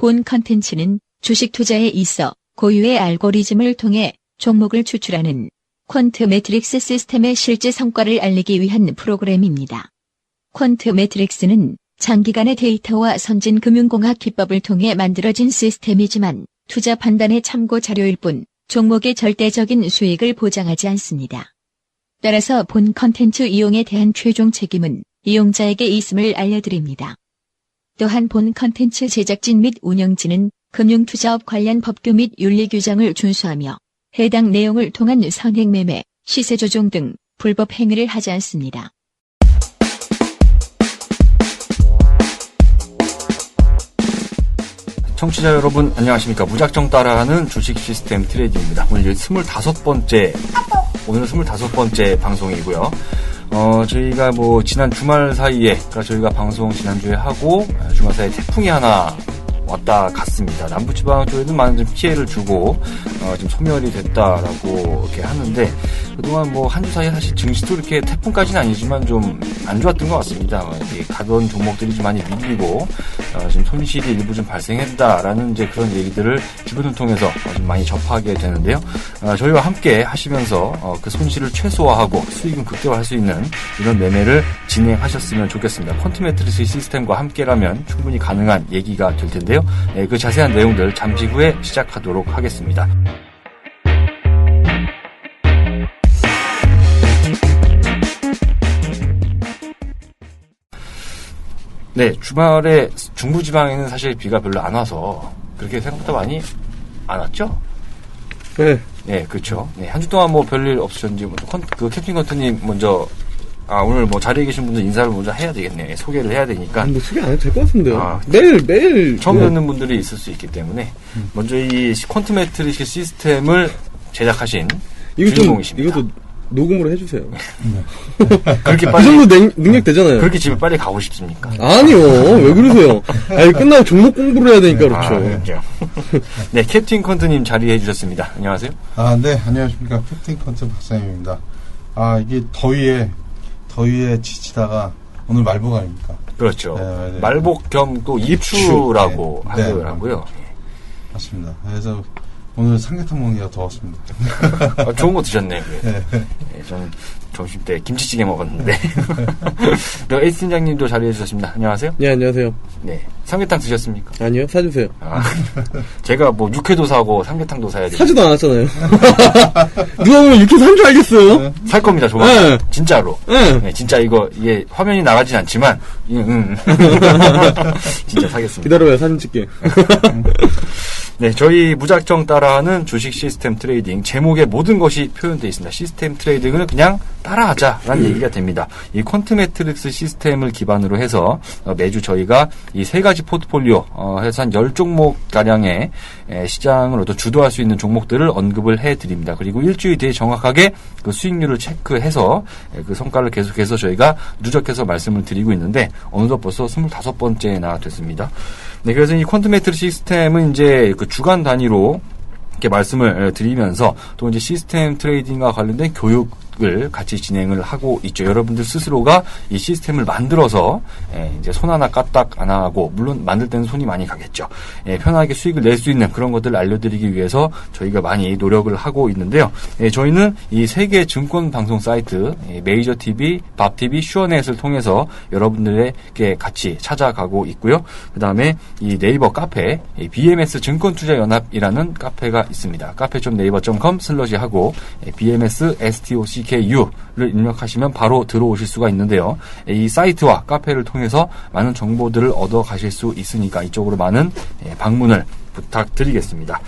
본 컨텐츠는 주식 투자에 있어 고유의 알고리즘을 통해 종목을 추출하는 퀀트 매트릭스 시스템의 실제 성과를 알리기 위한 프로그램입니다. 퀀트 매트릭스는 장기간의 데이터와 선진 금융공학 기법을 통해 만들어진 시스템이지만 투자 판단의 참고 자료일 뿐 종목의 절대적인 수익을 보장하지 않습니다. 따라서 본 컨텐츠 이용에 대한 최종 책임은 이용자에게 있음을 알려드립니다. 또한 본 컨텐츠 제작진 및 운영진은 금융투자업 관련 법규 및 윤리 규정을 준수하며 해당 내용을 통한 선행매매, 시세조종 등 불법 행위를 하지 않습니다. 청취자 여러분 안녕하십니까. 무작정 따라하는 주식 시스템 트레이딩입니다. 오늘은 25번째 방송이고요. 저희가 지난 주말 사이에, 그러니까 저희가 방송 지난주에 하고, 주말 사이에 태풍이 하나 왔다 갔습니다. 남부지방 쪽에는 많은 피해를 주고, 지금 소멸이 됐다라고 이렇게 하는데, 그동안 한 주 사이에 사실 증시도 이렇게 태풍까지는 아니지만 좀 안 좋았던 것 같습니다. 가던 종목들이 좀 많이 밀리고, 지금 손실이 일부 좀 발생했다라는 이제 그런 얘기들을 주변을 통해서 좀 많이 접하게 되는데요. 저희와 함께 하시면서 그 손실을 최소화하고 수익은 극대화할 수 있는 이런 매매를 진행하셨으면 좋겠습니다. 퀀트 매트릭스 시스템과 함께라면 충분히 가능한 얘기가 될 텐데요. 그 자세한 내용들 잠시 후에 시작하도록 하겠습니다. 네, 주말에 중부지방에는 사실 비가 별로 안 와서 그렇게 생각보다 많이 안 왔죠? 네. 네, 그렇죠. 네, 한 주 동안 별일 없으셨는지, 캡틴 컨트님 먼저, 오늘 자리에 계신 분들 인사를 먼저 해야 되겠네. 소개를 해야 되니까. 소개 안 해도 될 것 같은데요. 매일. 처음 듣는 분들이 있을 수 있기 때문에, 먼저 이 퀀트 매트릭스 시스템을 제작하신 주인공이십니다. 이것도 녹음으로 해주세요. 그렇게 빨리. 그 정도 능력 되잖아요. 그렇게 집에 빨리 가고 싶습니까? 아니요. 왜 그러세요? 끝나고 종목 공부를 해야 되니까 그렇죠. 그렇죠. 네, 캡틴 컨트님 자리해 주셨습니다. 안녕하세요. 네, 안녕하십니까. 캡틴 컨트 박사님입니다. 이게 더위에 지치다가 오늘 말복 아닙니까? 그렇죠. 네. 말복 겸 또 입추라고 하더라고요. 맞습니다. 그래서 오늘 삼계탕 먹기가 더웠습니다. 좋은 거 드셨네요. 네. 저는 점심 때 김치찌개 먹었는데. 에이스 팀장님도 자리해 주셨습니다. 안녕하세요. 네, 안녕하세요. 네, 삼계탕 드셨습니까? 아니요, 사주세요. 제가 육회도 사고 삼계탕도 사야 돼요. 사지도 않았잖아요. 누가 보면 육회 산 줄 알겠어요. 살 겁니다, 조만간. 진짜로. 네, 진짜 이게 화면이 나가진 않지만, 진짜 사겠습니다. 기다려봐요, 사진 찍게. 네, 저희 무작정 따라하는 주식 시스템 트레이딩 제목에 모든 것이 표현되어 있습니다. 시스템 트레이딩을 그냥 따라하자라는 얘기가 됩니다. 이 퀀트 매트릭스 시스템을 기반으로 해서 매주 저희가 이 세 가지 포트폴리오 해서 한 10종목 가량의 시장을 주도할 수 있는 종목들을 언급을 해드립니다. 그리고 일주일 뒤에 정확하게 그 수익률을 체크해서 그 성과를 계속해서 저희가 누적해서 말씀을 드리고 있는데 어느덧 벌써 25번째나 됐습니다. 네, 그래서 이 퀀트 매트릭스 시스템은 이제 그 주간 단위로 이렇게 말씀을 드리면서 또 이제 시스템 트레이딩과 관련된 교육을 같이 진행을 하고 있죠. 여러분들 스스로가 이 시스템을 만들어서 이제 손 하나 까딱 안 하고, 물론 만들 때는 손이 많이 가겠죠. 편하게 수익을 낼 수 있는 그런 것들을 알려드리기 위해서 저희가 많이 노력을 하고 있는데요. 저희는 이 세계 증권 방송 사이트 메이저 TV, 밥 TV, 슈어넷을 통해서 여러분들에게 같이 찾아가고 있고요. 그 다음에 이 네이버 카페 BMS 증권투자연합이라는 카페가 있습니다. 카페.naver.com/하고 BMS STOCKU를 입력하시면 바로 들어오실 수가 있는데요. 이 사이트와 카페를 통해서 많은 정보들을 얻어 가실 수 있으니까 이쪽으로 많은 방문을 부탁드리겠습니다.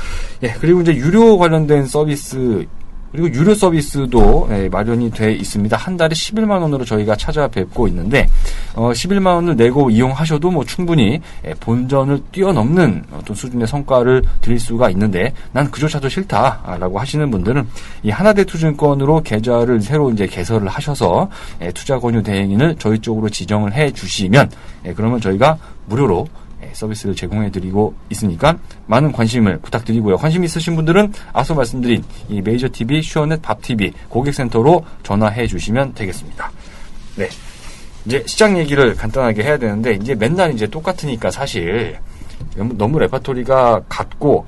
그리고 이제 유료 관련된 서비스, 그리고 유료 서비스도 마련이 돼 있습니다. 한 달에 11만 원으로 저희가 찾아뵙고 있는데 11만 원을 내고 이용하셔도 충분히 본전을 뛰어넘는 어떤 수준의 성과를 드릴 수가 있는데, 난 그조차도 싫다라고 하시는 분들은 이 하나대투증권으로 계좌를 새로 이제 개설을 하셔서 투자 권유 대행인을 저희 쪽으로 지정을 해 주시면 그러면 저희가 무료로 서비스를 제공해드리고 있으니까 많은 관심을 부탁드리고요. 관심 있으신 분들은 앞서 말씀드린 이 메이저TV, 슈어넷, 밥TV 고객센터로 전화해 주시면 되겠습니다. 네, 이제 시장 얘기를 간단하게 해야 되는데, 이제 맨날 이제 똑같으니까 사실 너무 레파토리가 같고,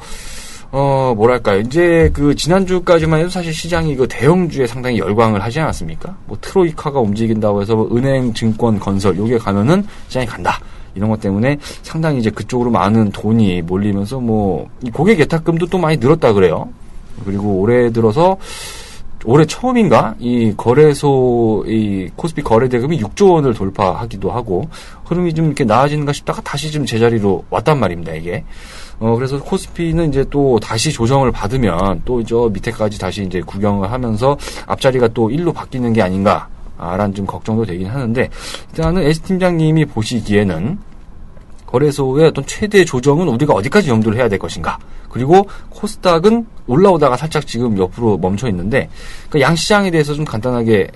뭐랄까요. 이제 지난주까지만 해도 사실 시장이 대형주에 상당히 열광을 하지 않았습니까? 뭐 트로이카가 움직인다고 해서 은행, 증권, 건설, 요게 가면은 시장이 간다. 이런 것 때문에 상당히 이제 그쪽으로 많은 돈이 몰리면서 이 고객 예탁금도 또 많이 늘었다 그래요. 그리고 올해 들어서 올해 처음인가 이 거래소 이 코스피 거래 대금이 6조 원을 돌파하기도 하고 흐름이 좀 이렇게 나아지는가 싶다가 다시 좀 제자리로 왔단 말입니다, 이게. 그래서 코스피는 이제 또 다시 조정을 받으면 또 저 밑에까지 다시 이제 구경을 하면서 앞자리가 또 1로 바뀌는 게 아닌가 라는 좀 걱정도 되긴 하는데, 일단은 S 팀장님이 보시기에는 거래소의 어떤 최대 조정은 우리가 어디까지 염두를 해야 될 것인가. 그리고 코스닥은 올라오다가 살짝 지금 옆으로 멈춰 있는데, 양시장에 대해서 좀 간단하게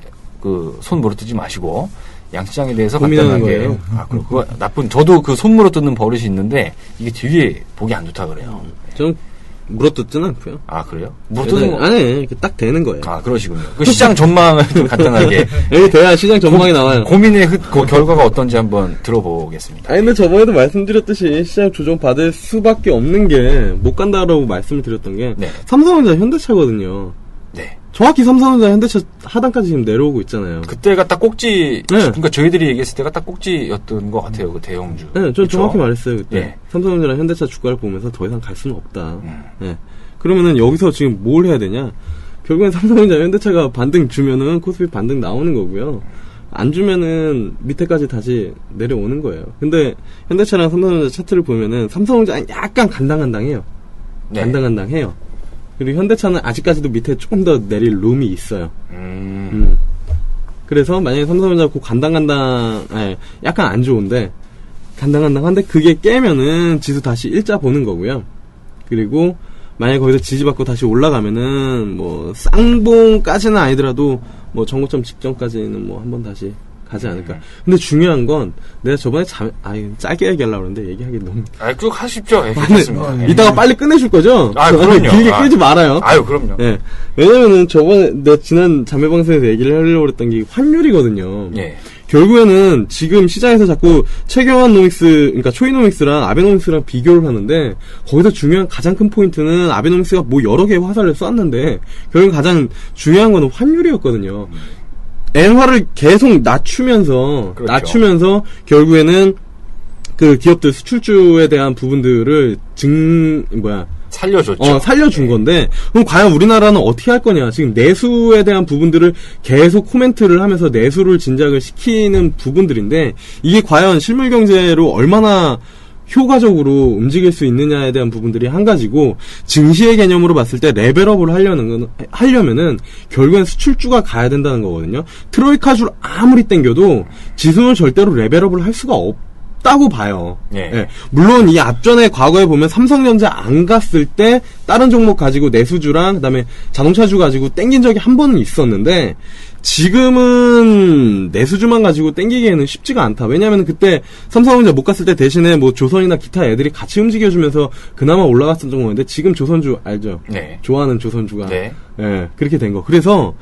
손 물어뜯지 마시고, 양시장에 대해서 고민하는 간단하게. 거예요. 그거 저도 손 물어뜯는 버릇이 있는데, 이게 되게 보기 안 좋다 그래요. 좀 물어뜯지는 않고요. 아, 그래요? 물어뜯는 거? 아니, 딱 되는 거예요. 아, 그러시군요. 시장 전망을 좀 간단하게. 여기 돼야 시장 전망이 나와요. 고민의 결과가 어떤지 한번 들어보겠습니다. 아니, 근데 저번에도 말씀드렸듯이 시장 조정 받을 수밖에 없는 게 못 간다라고 말씀을 드렸던 게 네. 삼성전자 현대차거든요. 네. 정확히 삼성전자 현대차 하단까지 지금 내려오고 있잖아요. 그때가 딱 꼭지, 네. 그러니까 저희들이 얘기했을 때가 딱 꼭지였던 것 같아요, 대형주. 네, 전 그쵸? 정확히 말했어요, 그때. 네. 삼성전자랑 현대차 주가를 보면서 더 이상 갈 수는 없다. 네. 그러면은 여기서 지금 뭘 해야 되냐? 결국엔 삼성전자, 현대차가 반등 주면은 코스피 반등 나오는 거고요. 안 주면은 밑에까지 다시 내려오는 거예요. 근데 현대차랑 삼성전자 차트를 보면은 삼성전자는 약간 간당간당해요. 네. 간당간당해요. 그리고 현대차는 아직까지도 밑에 조금 더 내릴 룸이 있어요. 그래서 만약에 삼성전자 약간 안 좋은데 간당간당한데 그게 깨면은 지수 다시 일자 보는 거고요. 그리고 만약에 거기서 지지받고 다시 올라가면은 쌍봉까지는 아니더라도 정고점 직전까지는 한번 다시 가지 않을까. 근데 중요한 건 내가 저번에 짧게 얘기하려고 그러는데 얘기하기 너무. 쭉 하십시오. 괜찮습니다. 이따가 빨리 끝내줄 거죠? 그럼요. 길게 끌지 말아요. 그럼요. 네. 왜냐면은 저번에 내가 지난 자매방송에서 얘기를 하려고 했던 게 환율이거든요. 예. 결국에는 지금 시장에서 자꾸 최경환노믹스, 그러니까 초이노믹스랑 아베노믹스랑 비교를 하는데 거기서 중요한 가장 큰 포인트는 아베노믹스가 여러 개의 화살을 쐈는데 결국 가장 중요한 거는 환율이었거든요. 엔화를 계속 낮추면서 결국에는 그 기업들 수출주에 대한 부분들을 살려줬죠. 살려준 건데, 그럼 과연 우리나라는 어떻게 할 거냐. 지금 내수에 대한 부분들을 계속 코멘트를 하면서 내수를 진작을 시키는 부분들인데, 이게 과연 실물 경제로 얼마나 효과적으로 움직일 수 있느냐에 대한 부분들이 한 가지고, 증시의 개념으로 봤을 때 레벨업을 하려면은 결국엔 수출주가 가야 된다는 거거든요. 트로이카주를 아무리 땡겨도 지수는 절대로 레벨업을 할 수가 없다고 봐요. 예. 예. 물론 이 앞전에 과거에 보면 삼성전자 안 갔을 때 다른 종목 가지고 내수주랑 그다음에 자동차주 가지고 땡긴 적이 한 번은 있었는데, 지금은 내수주만 가지고 땡기기에는 쉽지가 않다. 왜냐하면 그때 삼성전자 못 갔을 때 대신에 조선이나 기타 애들이 같이 움직여주면서 그나마 올라갔던 정도인데, 지금 조선주 알죠? 네. 좋아하는 조선주가. 네. 예, 그렇게 된 거. 그래서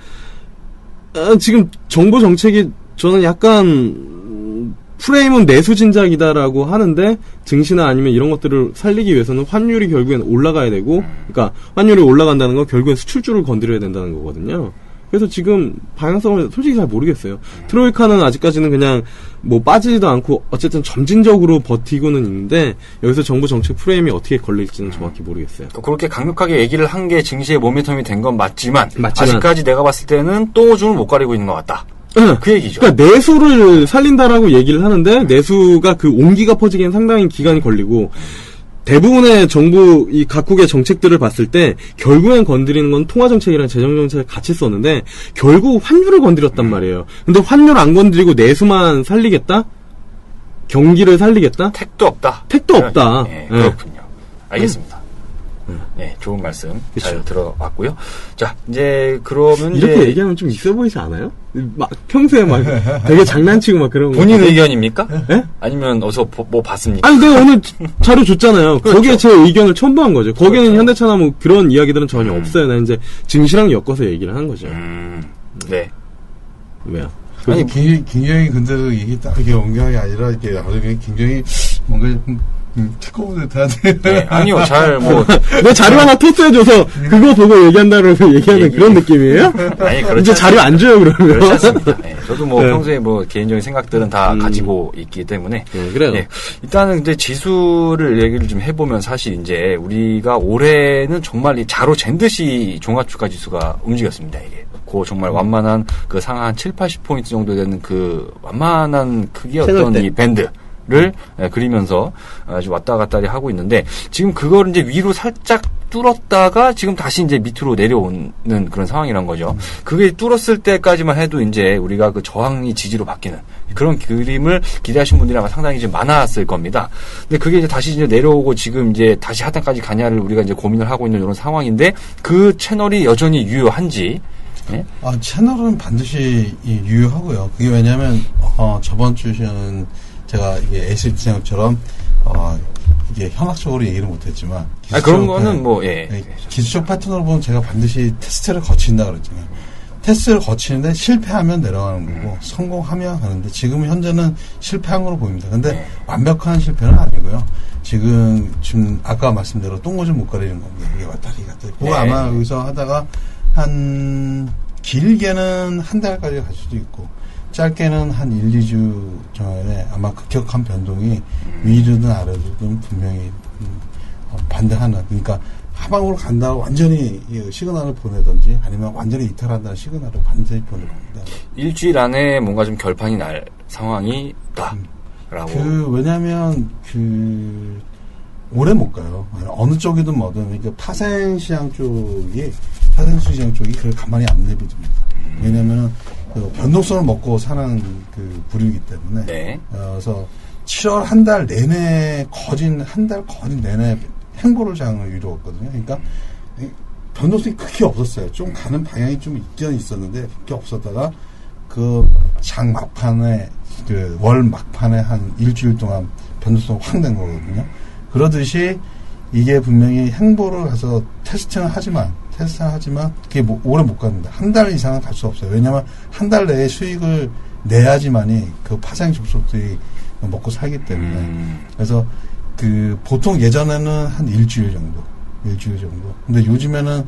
지금 정부 정책이 저는 약간 프레임은 내수 진작이다라고 하는데, 증시나 아니면 이런 것들을 살리기 위해서는 환율이 결국엔 올라가야 되고, 그러니까 환율이 올라간다는 건 결국엔 수출주를 건드려야 된다는 거거든요. 그래서 지금 방향성을 솔직히 잘 모르겠어요. 트로이카는 아직까지는 그냥 빠지지도 않고 어쨌든 점진적으로 버티고는 있는데, 여기서 정부 정책 프레임이 어떻게 걸릴지는 정확히 모르겠어요. 그렇게 강력하게 얘기를 한 게 증시의 모멘텀이 된 건 맞지만 아직까지 내가 봤을 때는 똥오줌을 못 가리고 있는 것 같다. 그 얘기죠. 그러니까 내수를 살린다라고 얘기를 하는데, 내수가 그 온기가 퍼지기엔 상당히 기간이 걸리고, 대부분의 정부 이 각국의 정책들을 봤을 때 결국엔 건드리는 건 통화정책이랑 재정정책을 같이 썼는데 결국 환율을 건드렸단 말이에요. 근데 환율 안 건드리고 내수만 살리겠다? 경기를 살리겠다? 택도 없다. 택도 없다. 네, 그렇군요. 알겠습니다. 네, 좋은 말씀 잘 들어봤고요. 자, 이제 그러면 이렇게 얘기하면 좀 있어 보이지 않아요? 평소에 되게 장난치고 그런 거. 본인 의견입니까? 네? 아니면 어디서 봤습니까? 아니, 내가 오늘 자료 줬잖아요. 그렇죠. 거기에 제 의견을 첨부한 거죠. 거기에는 그렇죠. 현대차나 그런 이야기들은 전혀 없어요. 나 이제 증시랑 엮어서 얘기를 한 거죠. 네. 왜요? 아니, 굉장히 근데도 이게 딱 이게 엉경이 아니라 이렇게 굉장히 뭔가 특허분들 돼야 돼요. 네, 아니요, 내 자료 하나 토스해줘서 그거 보고 얘기한다고 얘기하는 그런 느낌이에요? 아니, 그렇지 이제 자료 안 줘요, 그러면? 그렇지 않습니다. 네, 저도 네. 평소에 개인적인 생각들은 다 가지고 있기 때문에. 그래요. 네, 일단은 이제 지수를 얘기를 좀 해보면 사실 이제 우리가 올해는 정말 이 자로 잰 듯이 종합주가 지수가 움직였습니다, 이게. 정말 완만한 그 상하 한 7, 80포인트 정도 되는 그 완만한 크기의 어떤 이 밴드를 그리면서 아주 왔다 갔다 하고 있는데 지금 그걸 이제 위로 살짝 뚫었다가 지금 다시 이제 밑으로 내려오는 그런 상황이란 거죠. 그게 뚫었을 때까지만 해도 이제 우리가 그 저항이 지지로 바뀌는 그런 그림을 기대하신 분들이 아마 상당히 이제 많았을 겁니다. 근데 그게 이제 다시 이제 내려오고 지금 이제 다시 하단까지 가냐를 우리가 이제 고민을 하고 있는 이런 상황인데 그 채널이 여전히 유효한지. 네? 채널은 반드시 유효하고요. 그게 왜냐면, 저번 주에는 제가 이게 SH처럼, 이게 현학적으로 얘기를 못했지만. 그런 거는 기술적 패턴으로 보면 제가 반드시 테스트를 거친다 그랬잖아요. 테스트를 거치는데 실패하면 내려가는 거고, 성공하면 하는데, 지금 현재는 실패한 걸로 보입니다. 근데 완벽한 실패는 아니고요. 지금 아까 말씀대로 똥꼬좀 못 가리는 겁니다. 이게 왔다리 갔다리. 그거 아마 여기서 하다가, 길게는 한 달까지 갈 수도 있고, 짧게는 한 1, 2주 전에 아마 급격한 변동이 위로든 아래로든 분명히 반대하는, 그러니까 하방으로 간다고 완전히 시그널을 보내든지 아니면 완전히 이탈한다는 시그널을 반드시 보낼 겁니다. 일주일 안에 뭔가 좀 결판이 날 상황이다. 라고. 왜냐면, 오래 못 가요. 어느 쪽이든 뭐든. 그러니까 파생시장 쪽이 그걸 가만히 안 내비둡니다. 왜냐면은, 변동성을 먹고 사는 부류이기 때문에. 네. 그래서 7월 한 달 내내 한 달 거진 내내 행보를 장을 이루었거든요. 그러니까, 변동성이 크게 없었어요. 좀 가는 방향이 좀 있긴 있었는데, 그게 없었다가, 장 막판에, 월 막판에 한 일주일 동안 변동성이 확 된 거거든요. 그러듯이 이게 분명히 행보를 가서 테스팅을 하지만 그게 오래 못 갑니다. 한 달 이상은 갈 수 없어요. 왜냐하면 한 달 내에 수익을 내야지만이 그 파생 접속들이 먹고 살기 때문에. 그래서 보통 예전에는 한 일주일 정도. 근데 요즘에는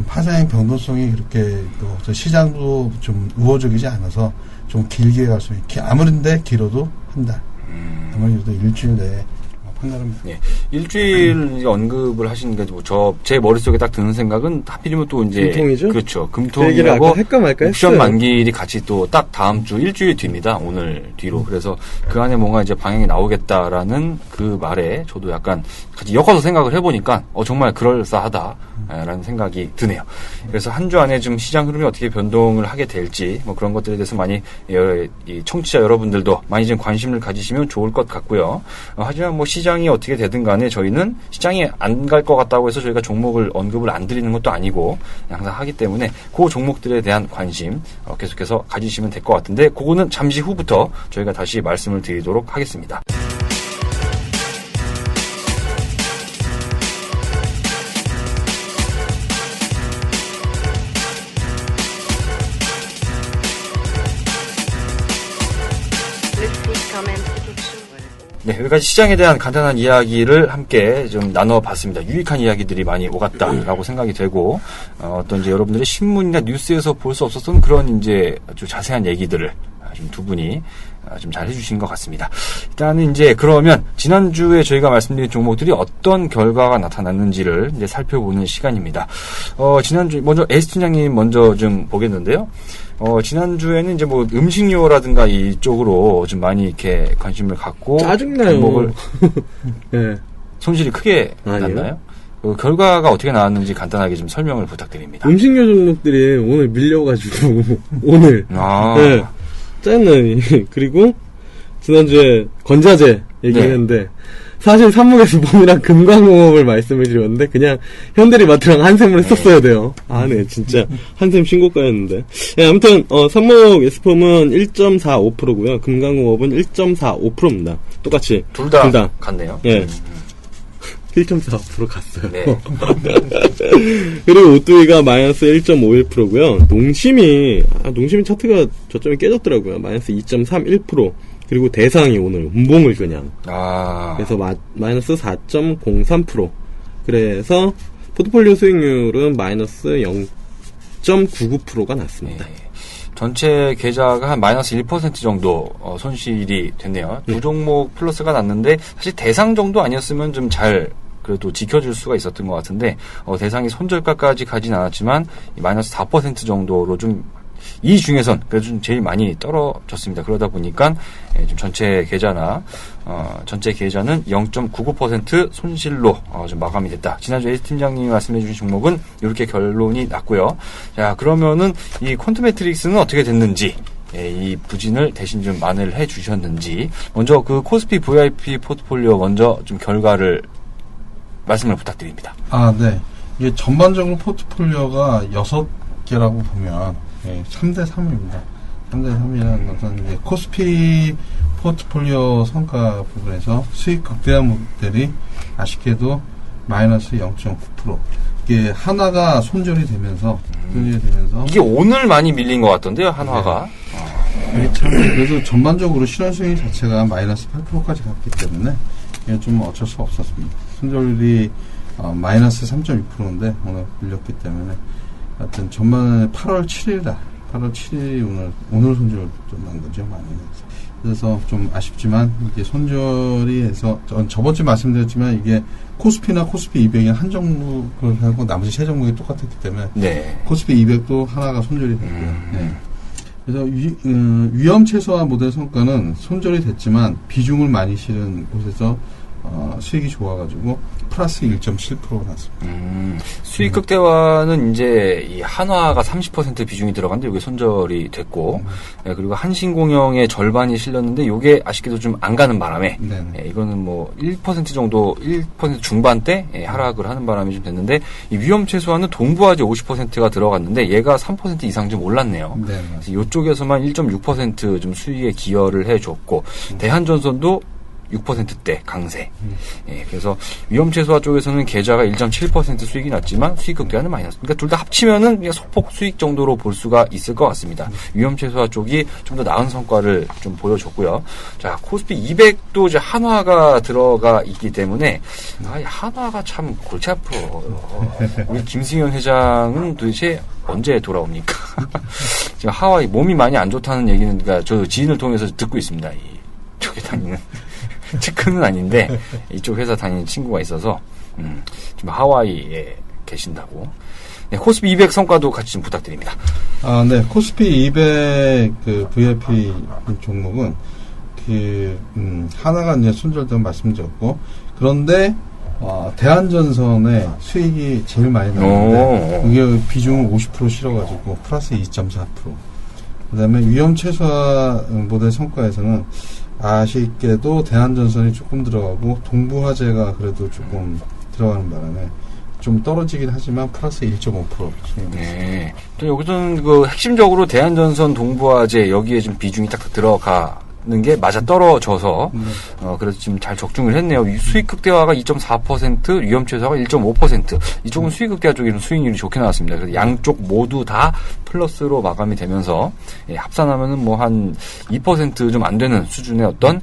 파생 변동성이 그렇게 시장도 좀 우호적이지 않아서 좀 길게 갈 수 있게 아무런데 길어도 한 달. 아무래도 일주일 내에 판단합니다. 예. 일주일 언급을 하시는 게 제 머릿속에 딱 드는 생각은 하필이면 또 이제 금통이죠? 그렇죠. 금통이라고 할까 말까 옵션 했어요. 만기일이 같이 또 딱 다음 주 일주일 뒤입니다. 오늘 뒤로. 그래서 그 안에 뭔가 이제 방향이 나오겠다라는 그 말에 저도 약간 같이 엮어서 생각을 해보니까 정말 그럴싸하다라는 생각이 드네요. 그래서 한 주 안에 좀 시장 흐름이 어떻게 변동을 하게 될지 그런 것들에 대해서 많이 이 청취자 여러분들도 많이 좀 관심을 가지시면 좋을 것 같고요. 하지만 시장이 어떻게 되든 간에 저희는 시장이 안 갈 것 같다고 해서 저희가 종목을 언급을 안 드리는 것도 아니고 항상 하기 때문에 그 종목들에 대한 관심 계속해서 가지시면 될 것 같은데 그거는 잠시 후부터 저희가 다시 말씀을 드리도록 하겠습니다. 네, 여기까지 시장에 대한 간단한 이야기를 함께 좀 나눠봤습니다. 유익한 이야기들이 많이 오갔다라고 생각이 되고, 어떤 이제 여러분들의 신문이나 뉴스에서 볼 수 없었던 그런 이제 아주 자세한 얘기들을 좀 두 분이 좀 잘 해주신 것 같습니다. 일단은 이제 그러면 지난주에 저희가 말씀드린 종목들이 어떤 결과가 나타났는지를 이제 살펴보는 시간입니다. 지난주 먼저 에이스 팀장님 먼저 좀 보겠는데요. 지난주에는 이제 음식료라든가 이쪽으로 좀 많이 이렇게 관심을 갖고. 짜증나요. 종목을 네. 손실이 크게 아니요. 났나요? 결과가 어떻게 나왔는지 간단하게 좀 설명을 부탁드립니다. 음식료 종목들이 오늘 밀려가지고, 오늘. 네. 짜증나니. 그리고, 지난주에 건자재 얘기했는데, 사실 산목에서 봄이랑 금강공업을 말씀을 드렸는데 그냥 현대리마트랑 한샘을 썼어야 돼요. 네, 진짜 한샘 신고가였는데. 네, 아무튼 산목 에스폼은 1.45%고요. 금강공업은 1.45%입니다. 똑같이 둘 다 같네요. 네. 1.45% 갔어요. 네. 그리고 오뚜이가 마이너스 1.51%고요. 농심이 차트가 저점이 깨졌더라고요. 마이너스 2.31%. 그리고 대상이 오늘 음봉을 그냥. 아. 그래서 마이너스 4.03%. 그래서 포트폴리오 수익률은 마이너스 0.99%가 났습니다. 네. 전체 계좌가 한 마이너스 1% 정도 손실이 됐네요. 두 종목 플러스가 났는데 사실 대상 정도 아니었으면 좀 잘 그래도 지켜줄 수가 있었던 것 같은데 대상이 손절가까지 가진 않았지만 마이너스 4% 정도로 좀 이 중에선 그래도 좀 제일 많이 떨어졌습니다. 그러다 보니까 좀 전체 계좌는 0.99% 손실로 좀 마감이 됐다. 지난주 에이스 팀장님이 말씀해주신 종목은 이렇게 결론이 났고요. 자, 그러면은 이 퀀트 매트릭스는 어떻게 됐는지, 이 부진을 대신 좀 만회를 해 주셨는지, 먼저 그 코스피 VIP 포트폴리오 먼저 좀 결과를 말씀을 부탁드립니다. 아, 네. 이게 전반적으로 포트폴리오가 6개라고 보면 3대3입니다. 3대3이라는 것은 이제 코스피 포트폴리오 성과 부분에서 수익 극대화 모델이 아쉽게도 마이너스 0.9%. 이게 하나가 손절이 되면서 이게 오늘 많이 밀린 것 같던데요, 한화가. 네. 이게 참 그래도 전반적으로 실현수익 자체가 마이너스 8%까지 갔기 때문에 이게 좀 어쩔 수 없었습니다. 손절이 마이너스 3.2%인데 오늘 밀렸기 때문에 하여튼 전반에 8월 7일이 오늘 손절 좀 난 거죠, 많이. 그래서 좀 아쉽지만 이게 손절이 해서 저번주에 말씀드렸지만 이게 코스피나 코스피 200이 한 종목을 하고 나머지 세 종목이 똑같았기 때문에 네. 코스피 200도 하나가 손절이 됐고요. 네. 그래서 위험 최소화 모델 성과는 손절이 됐지만 비중을 많이 실은 곳에서 수익이 좋아가지고 플러스 1.7%가 났습니다. 수익 극대화는 이제 이 한화가 30% 비중이 들어갔는데 이게 손절이 됐고, 그리고 한신공영의 절반이 실렸는데 이게 아쉽게도 좀 안 가는 바람에, 이거는 뭐 1% 정도, 1% 중반대 하락을 하는 바람이 좀 됐는데, 이 위험 최소화는 동부화재 50%가 들어갔는데 얘가 3% 이상 좀 올랐네요. 네. 그래서 이쪽에서만 1.6% 좀 수익에 기여를 해줬고, 대한전선도 6%대 강세. 그래서 위험 최소화 쪽에서는 계좌가 1.7% 수익이 났지만 수익 극대화는 마이너스. 그러니까 둘 다 합치면은 그냥 소폭 수익 정도로 볼 수가 있을 것 같습니다. 위험 최소화 쪽이 좀 더 나은 성과를 좀 보여줬고요. 자, 코스피 200도 이제 한화가 들어가 있기 때문에 한화가 참 골치 아파요. 우리 김승현 회장은 도대체 언제 돌아옵니까? 지금 하와이 몸이 많이 안 좋다는 얘기는 그러니까 저 지인을 통해서 듣고 있습니다. 이쪽에 다니는. 체크는 아닌데 이쪽 회사 다니는 친구가 있어서 지금 하와이에 계신다고. 네, 코스피 200 성과도 같이 좀 부탁드립니다. 아, 네. 코스피 200 그 VIP 종목은 하나가 이제 손절된 말씀드렸고, 그런데 대한전선의 수익이 제일 많이 나는데 이게 비중을 50% 실어가지고 플러스 2.4%. 그다음에 위험 최소화 모델 성과에서는 아쉽게도 대한전선이 조금 들어가고 동부화재가 그래도 조금 들어가는 바람에 좀 떨어지긴 하지만 플러스 1.5%. 네. 또 여기서는 그 핵심적으로 대한전선 동부화재 여기에 좀 비중이 딱 들어가는 게 맞아 떨어져서 그래서 지금 잘 적중을 했네요. 수익 극대화가 2.4%, 위험 최소화가 1.5%. 이쪽은 수익 극대화 쪽에는 수익률이 좋게 나왔습니다. 그래서 양쪽 모두 다 플러스로 마감이 되면서 합산하면은 뭐 한 2% 좀 안 되는 수준의 어떤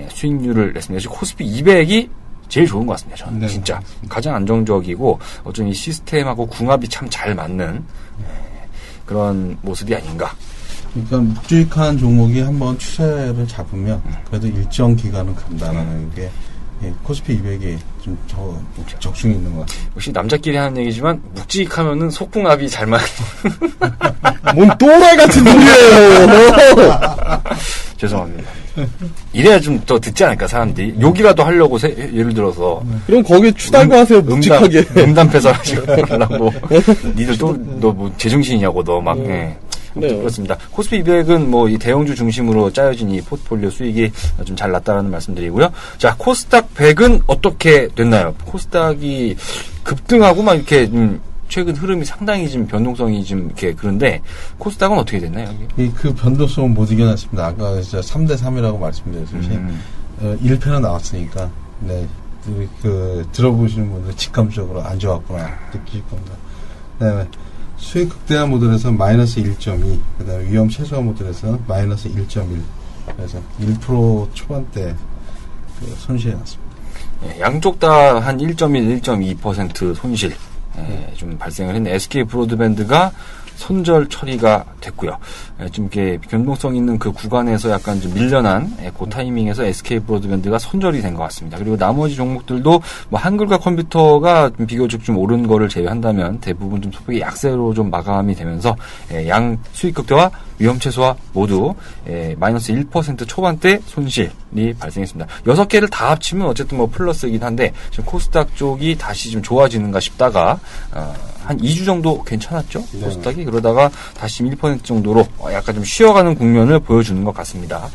수익률을 냈습니다. 코스피 200이 제일 좋은 것 같습니다. 저는 네, 진짜 맞습니다. 가장 안정적이고 어쩜 이 시스템하고 궁합이 참 잘 맞는 그런 모습이 아닌가. 그러니까 묵직한 종목이 한번 추세를 잡으면 그래도 일정 기간은 간다라는 게 코스피 200이 좀 적중이 있는 것 같아요. 역시 남자끼리 하는 얘기지만 묵직하면은 속궁합이 잘 맞는. 뭔 또라이 같은 소리예요. 죄송합니다. 이래야 좀 더 듣지 않을까 사람들이 욕이라도 하려고 예를 들어서 그럼 거기에 추달고 하세요. 묵직하게. 음담패서 하려고 니들 또 너 뭐 제정신이냐고 너 막. 네. 그렇습니다. 코스피 200은 뭐 이 대형주 중심으로 짜여진 이 포트폴리오 수익이 좀 잘 났다라는 말씀드리고요. 자, 코스닥 100은 어떻게 됐나요? 코스닥이 급등하고 막 이렇게 최근 흐름이 상당히 좀 변동성이 좀 이렇게 그런데 코스닥은 어떻게 됐나요? 그 변동성은 못 이겨냈습니다. 아까 진짜 3대3이라고 말씀드렸듯이 1패는 나왔으니까 네, 들어보시는 분들 직감적으로 안 좋았구나 느끼실 겁니다. 그다음에 수익 극대화 모델에서 마이너스 1.2, 그 다음에 위험 최소화 모델에서 마이너스 1.1, 그래서 1% 초반대 그 손실이 났습니다. 예, 양쪽 다 한 1.1, 1.2% 손실 좀 발생을 했네. SK 브로드밴드가 손절 처리가 됐고요. 좀 이렇게 변동성 있는 그 구간에서 약간 좀 밀려난 그 타이밍에서 SK 브로드밴드가 손절이 된 것 같습니다. 그리고 나머지 종목들도 뭐 한글과 컴퓨터가 좀 비교적 좀 오른 거를 제외한다면 대부분 좀 소폭의 약세로 좀 마감이 되면서 양 수익 극대화, 위험 최소화 모두 마이너스 1% 초반대 손실이 발생했습니다. 6개를 다 합치면 어쨌든 뭐 플러스이긴 한데 지금 코스닥 쪽이 다시 좀 좋아지는가 싶다가 한 2주 정도 괜찮았죠? 네. 코스닥이. 그러다가 다시 1% 정도로 약간 좀 쉬어가는 국면을 보여주는 것 같습니다.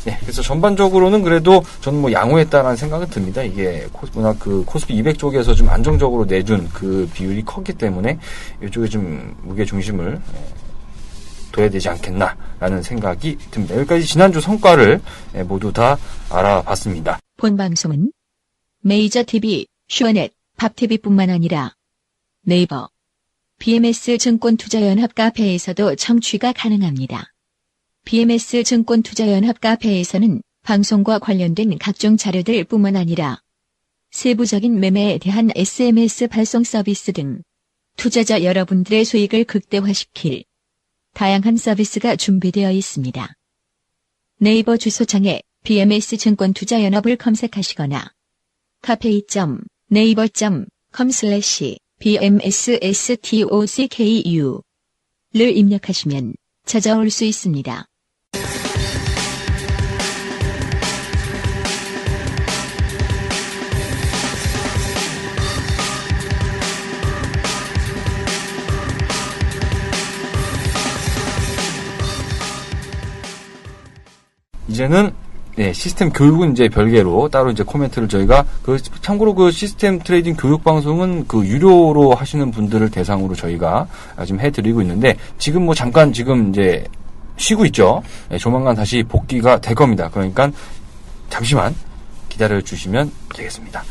네, 그래서 전반적으로는 그래도 저는 뭐 양호했다라는 생각은 듭니다. 이게 코스피 200 쪽에서 좀 안정적으로 내준 그 비율이 컸기 때문에 이쪽에 좀 무게 중심을 둬야 되지 않겠나라는 생각이 듭니다. 여기까지 지난주 성과를 모두 다 알아봤습니다. 본 방송은 메이저 TV, 슈어넷, 밥TV뿐만 아니라 네이버, BMS 증권투자연합 카페에서도 청취가 가능합니다. BMS 증권투자연합 카페에서는 방송과 관련된 각종 자료들 뿐만 아니라 세부적인 매매에 대한 SMS 발송 서비스 등 투자자 여러분들의 수익을 극대화시킬 다양한 서비스가 준비되어 있습니다. 네이버 주소창에 BMS 증권투자연합을 검색하시거나 cafe.naver.com/bmsstocku를 입력하시면 찾아올 수 있습니다. 이제는 시스템 교육은 이제 별개로 따로 이제 코멘트를 저희가 참고로 그 시스템 트레이딩 교육 방송은 그 유료로 하시는 분들을 대상으로 저희가 지금 해드리고 있는데 지금 뭐 잠깐 지금 이제 쉬고 있죠. 조만간 다시 복귀가 될 겁니다. 그러니까 잠시만 기다려 주시면 되겠습니다.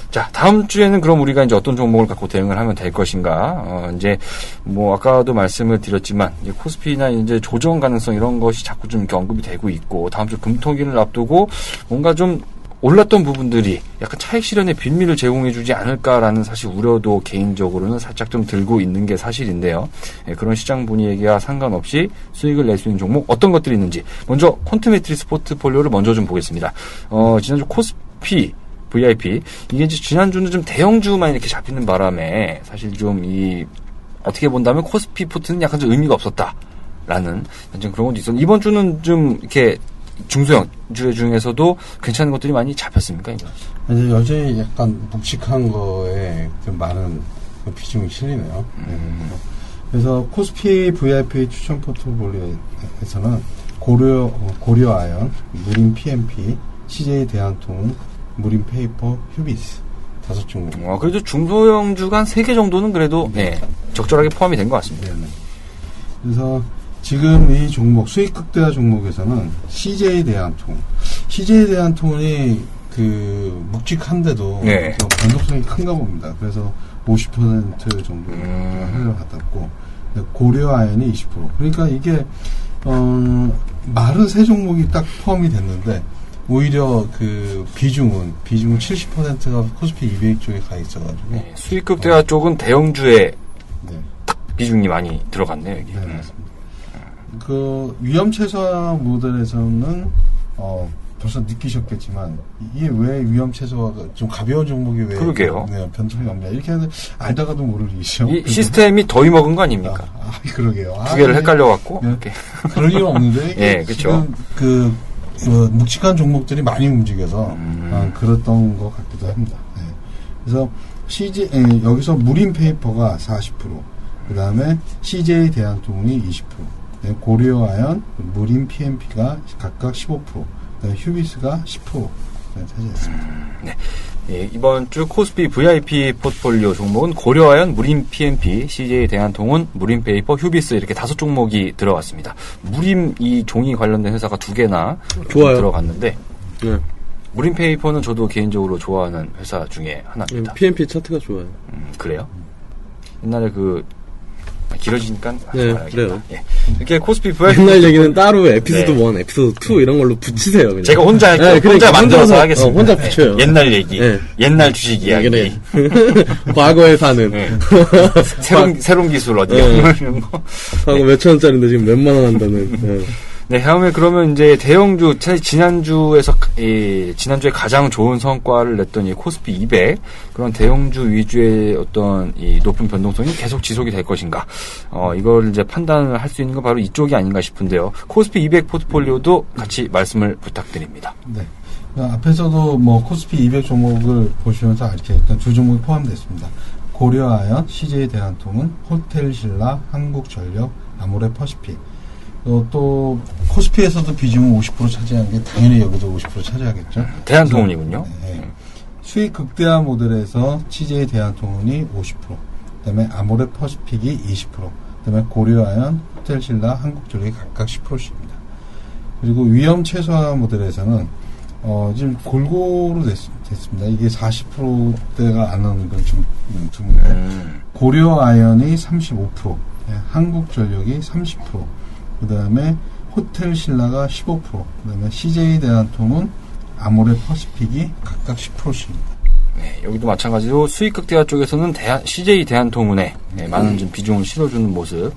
자, 다음 주에는 그럼 우리가 이제 어떤 종목을 갖고 대응을 하면 될 것인가? 이제 뭐 아까도 말씀을 드렸지만 이제 코스피나 이제 조정 가능성 이런 것이 자꾸 좀 이렇게 언급이 되고 있고 다음 주 금통일을 앞두고 뭔가 좀 올랐던 부분들이 약간 차익 실현의 빌미를 제공해주지 않을까라는 사실 우려도 개인적으로는 살짝 좀 들고 있는 게 사실인데요. 그런 시장 분위기와 상관없이 수익을 낼 수 있는 종목 어떤 것들이 있는지 먼저 콘트매트릭스 포트폴리오를 먼저 좀 보겠습니다. 지난주 코스피 VIP 이게 이제 지난주는 좀 대형주만 이렇게 잡히는 바람에 사실 좀 어떻게 본다면 코스피 포트는 약간 좀 의미가 없었다라는 좀 그런 것도 있었는데 이번 주는 좀 이렇게 중소형 주 중에서도 괜찮은 것들이 많이 잡혔습니까? 이거? 이제 여전히 약간 묵직한 거에 좀 많은 비중이 실리네요. 그래서 코스피 VIP 추천 포트폴리오에서는 고려 아연, 무림 PMP, CJ 대한통운, 무림 페이퍼, 휴비스 5종목. 그래도 중소형주가 한 3개 정도는 그래도 적절하게 포함이 된 것 같습니다. 네네. 그래서 지금 이 종목 수익 극대화 종목에서는 CJ 대한통운이 그 묵직한데도 좀 변동성이 큰가 봅니다. 그래서 50% 정도 하려고 받았고 고려 아연이 20%. 그러니까 이게 마른 세 종목이 딱 포함이 됐는데 오히려 그 비중은 70%가 코스피 200 쪽에 가 있어가지고 수익 극대화 쪽은 대형주의 비중이 많이 들어갔네요. 여기. 네, 맞습니다. 그 위험 최소화 모델에서는 벌써 느끼셨겠지만 이게 왜 위험 최소화가 좀 가벼운 종목이 왜 그러게요. 변동이 없냐 이렇게 알다가도 모를 일이죠. 이 시스템이 더위 먹은 거 아닙니까? 그러게요. 두 개를 헷갈려갖고 이렇게. 그럴 리가 없는데 예, 그렇죠. 지금 묵직한 종목들이 많이 움직여서 그랬던 것 같기도 합니다. 네. 그래서 여기서 무림 페이퍼가 40%, 그 다음에 CJ 대한통운이 20%, 고려 아연, 무림 PMP가 각각 15%, 휴비스가 10% 차지했습니다. 이번 주 코스피 VIP 포트폴리오 종목은 고려아연, 무림 PMP, CJ 대한통운, 무림 페이퍼, 휴비스 이렇게 5종목이 들어갔습니다. 무림 이 종이 관련된 회사가 2개나 들어갔는데 무림 페이퍼는 저도 개인적으로 좋아하는 회사 중에 하나입니다. PMP 차트가 좋아요. 그래요? 옛날에 그 길어지니까 하지 네, 말아야겠다. 그래요. 예. 이렇게 코스피 VIP 옛날 얘기는 따로 에피소드 네. 1, 에피소드 2 이런 걸로 붙이세요. 그냥. 제가 혼자 할게요. 네, 그러니까 혼자 만들어서 혼자서, 하겠습니다. 혼자 붙여요. 옛날 얘기, 네. 옛날 주식 이야기, 그래. 과거에 사는. 네. 새로운 기술 어디 네. 이런 거. 하고 몇천 원짜리인데 지금 몇만 원 한다는. 네. 네, 다음에 그러면 이제 대형주, 지난주에 가장 좋은 성과를 냈던 이 코스피 200, 그런 대형주 위주의 어떤 이 높은 변동성이 계속 지속이 될 것인가. 이걸 이제 판단을 할 수 있는 건 바로 이쪽이 아닌가 싶은데요. 코스피 200 포트폴리오도 같이 말씀을 부탁드립니다. 네. 앞에서도 뭐 코스피 200 종목을 보시면서 이렇게 일단 두 종목이 포함됐습니다. 고려아연, CJ 대한통운, 호텔신라, 한국전력, 아모레 퍼시픽. 또 코스피에서도 비중은 50% 차지하는 게 당연히 여기도 50% 차지하겠죠. 대한통운이군요. 네. 수익 극대화 모델에서 CJ 대한통운이 50%, 그다음에 아모레 퍼시픽이 20%, 그다음에 고려아연, 호텔신라, 한국전력이 각각 10%씩입니다. 그리고 위험 최소화 모델에서는 지금 골고루 됐습니다. 이게 40%대가 안 나오는 건 좀 드문데 고려아연이 35%, 한국전력이 30%, 그 다음에 호텔신라가 15%, 그 다음에 CJ 대한통운, 아모레 퍼시픽이 각각 10%씩입니다. 네, 여기도 마찬가지로 수익 극대화 쪽에서는 CJ 대한통운에 많은 좀 비중을 실어주는 모습,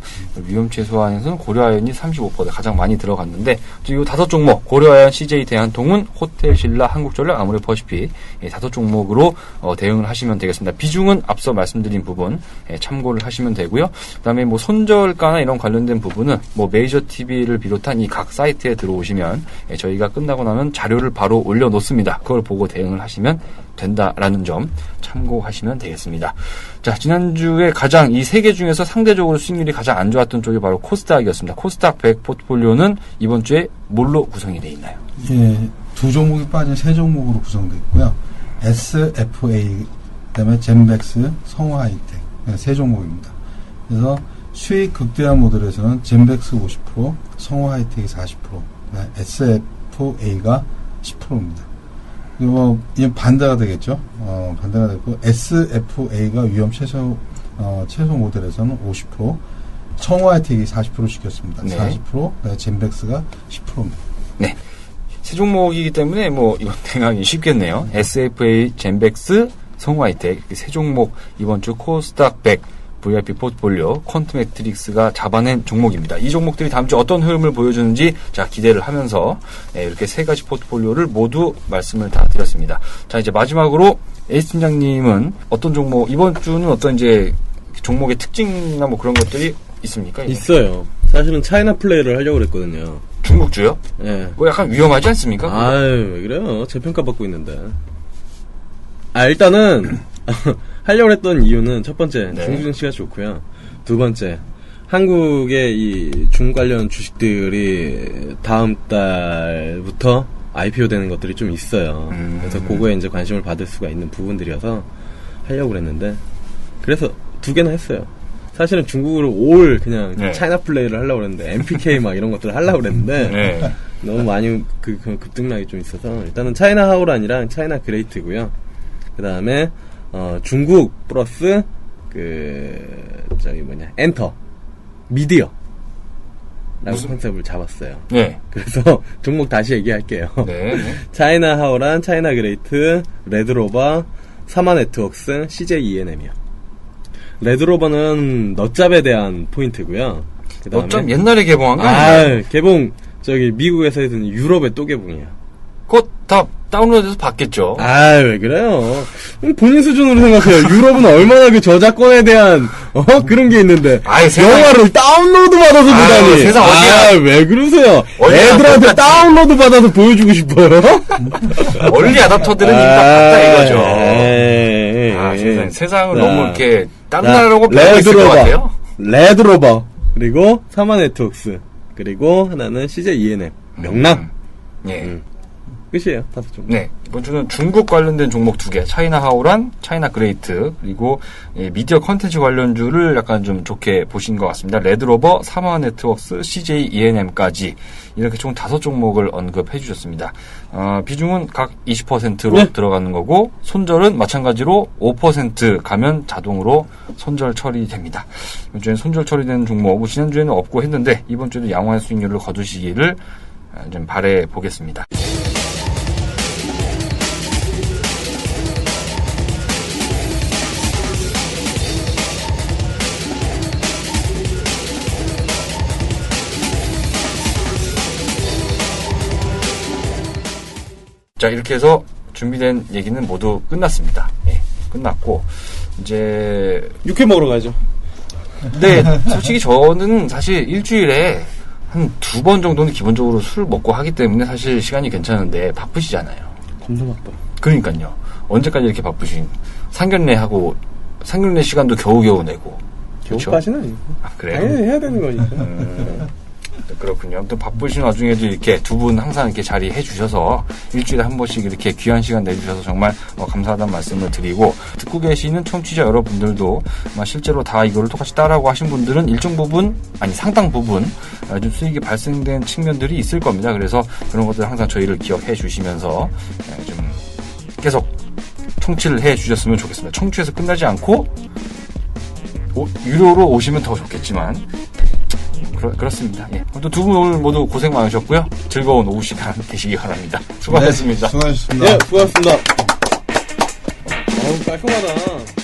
위험 최소화에서는 고려아연이 35% 가장 많이 들어갔는데, 이 5종목, 고려아연, CJ 대한통운, 호텔신라, 한국전력, 아모레 퍼시픽, 5종목으로 대응을 하시면 되겠습니다. 비중은 앞서 말씀드린 부분 참고를 하시면 되고요. 그다음에 뭐 손절가나 이런 관련된 부분은 뭐 메이저 TV를 비롯한 이 각 사이트에 들어오시면 저희가 끝나고 나면 자료를 바로 올려놓습니다. 그걸 보고 대응을 하시면 된다라는 점 참고하시면 되겠습니다. 자, 지난주에 가장 이 세 개 중에서 상대적으로 수익률이 가장 안 좋았던 쪽이 바로 코스닥이었습니다. 코스닥 100 포트폴리오는 이번 주에 뭘로 구성이 되어 있나요? 예, 두 종목이 빠진 세 종목으로 구성되어 있고요. SFA, 그다음에 젠백스, 성화하이텍 세 종목입니다. 그래서 수익 극대화 모델에서는 젠백스 50%, 성화하이텍이 40%, SFA가 10%입니다. 그리고 이 반대가 되겠죠. 반대가 되고 SFA가 위험 최소 모델에서는 50%, 성화하이텍이 40% 시켰습니다. 네. 40%, 젠백스가 10%입니다. 네. 세 종목이기 때문에 뭐 이건 대응하기 쉽겠네요. SFA, 젠백스, 성화하이텍 세 종목 이번 주 코스닥 100 VIP 포트폴리오 퀀트매트릭스가 잡아낸 종목입니다. 이 종목들이 다음 주 어떤 흐름을 보여주는지 자 기대를 하면서 이렇게 세 가지 포트폴리오를 모두 말씀을 다 드렸습니다. 자 이제 마지막으로 에이스 팀장님은 어떤 종목 이번 주는 어떤 이제 종목의 특징이나 뭐 그런 것들이 있습니까? 이게? 있어요. 사실은 차이나 플레이를 하려고 그랬거든요. 중국주요? 예. 그거 약간 위험하지 않습니까? 아유, 왜 그래요? 재평가 받고 있는데. 일단은, 하려고 했던 이유는 첫 번째, 네. 중국 증시가 좋고요. 두 번째, 한국의 이 중국 관련 주식들이 다음 달부터 IPO 되는 것들이 좀 있어요. 그래서 그거에 이제 관심을 받을 수가 있는 부분들이어서 하려고 그랬는데, 그래서 두 개나 했어요. 사실은 중국으로 올 그냥 네. 차이나 플레이를 하려고 그랬는데, MPK 막 이런 것들을 하려고 그랬는데, 네. 너무 많이 그 급등락이 좀 있어서 일단은 차이나 하우란이랑 차이나 그레이트고요. 그 다음에 중국 플러스 엔터 미디어 라고 컨셉을 잡았어요. 네. 그래서 종목 다시 얘기할게요. 네. 차이나 하우란, 차이나 그레이트, 레드로버, 사마네트웍스, CJ E&M이요. 레드로버는 넛잡에 대한 포인트고요. 그다음에 어쩜 옛날에 개봉한 거 아니에요? 개봉 미국에서 했더니 유럽에 또 개봉이에요. 그거 다 다운로드해서 봤겠죠. 왜 그래요? 본인 수준으로 생각해요. 유럽은 얼마나 그 저작권에 대한 그런 게 있는데 영화를 다운로드 받아서 보다니. 세상 어디야? 왜 그러세요? 어디야, 애들한테 똑같이. 다운로드 받아서 보여주고 싶어요? 얼리 아답터들은 이미 다 봤다 이거죠. 세상을 자, 너무 이렇게 딴 나라라고 배우고 있을 것 같아요. 레드로버 그리고 사마네트웍스 그리고 하나는 CJ E&M 명랑. 예. 끝이에요. 5종. 네, 이번 주는 중국 관련된 종목 2개, 차이나 하오란, 차이나 그레이트, 그리고 미디어 컨텐츠 관련주를 약간 좀 좋게 보신 것 같습니다. 레드로버, 사마네트웍스, CJ ENM까지 이렇게 총 5종목을 언급해 주셨습니다. 비중은 각 20%로 네. 들어가는 거고, 손절은 마찬가지로 5% 가면 자동으로 손절 처리됩니다. 이번 주에는 손절 처리되는 종목, 지난주에는 없고 했는데, 이번 주에도 양호한 수익률을 거두시기를 좀 바래 보겠습니다. 자, 이렇게 해서 준비된 얘기는 모두 끝났습니다. 예, 끝났고, 이제, 육회 먹으러 가죠. 네, 솔직히 저는 사실 일주일에 한 2번 정도는 기본적으로 술 먹고 하기 때문에 사실 시간이 괜찮은데 바쁘시잖아요. 겁나 바빠. 그러니까요. 언제까지 이렇게 바쁘신, 상견례 시간도 겨우겨우 내고. 그렇죠? 겨우까지는 아니고. 아, 그래요? 당연히 해야 되는 거니까. 그렇군요. 아무튼 바쁘신 와중에도 이렇게 2분 항상 이렇게 자리해 주셔서 일주일에 한 번씩 이렇게 귀한 시간 내주셔서 정말 감사하다는 말씀을 드리고, 듣고 계시는 청취자 여러분들도 실제로 다 이거를 똑같이 따라하고 하신 분들은 일정 부분, 아니 상당 부분 좀 수익이 발생된 측면들이 있을 겁니다. 그래서 그런 것들 항상 저희를 기억해 주시면서 좀 계속 청취를 해 주셨으면 좋겠습니다. 청취해서 끝나지 않고 유료로 오시면 더 좋겠지만 그렇습니다. 예. 또 2분 오늘 모두 고생 많으셨고요. 즐거운 오후 시간 되시기 바랍니다. 수고하셨습니다. 네, 수고하셨습니다. 네, 수고하셨습니다. 아우, 깔끔하다.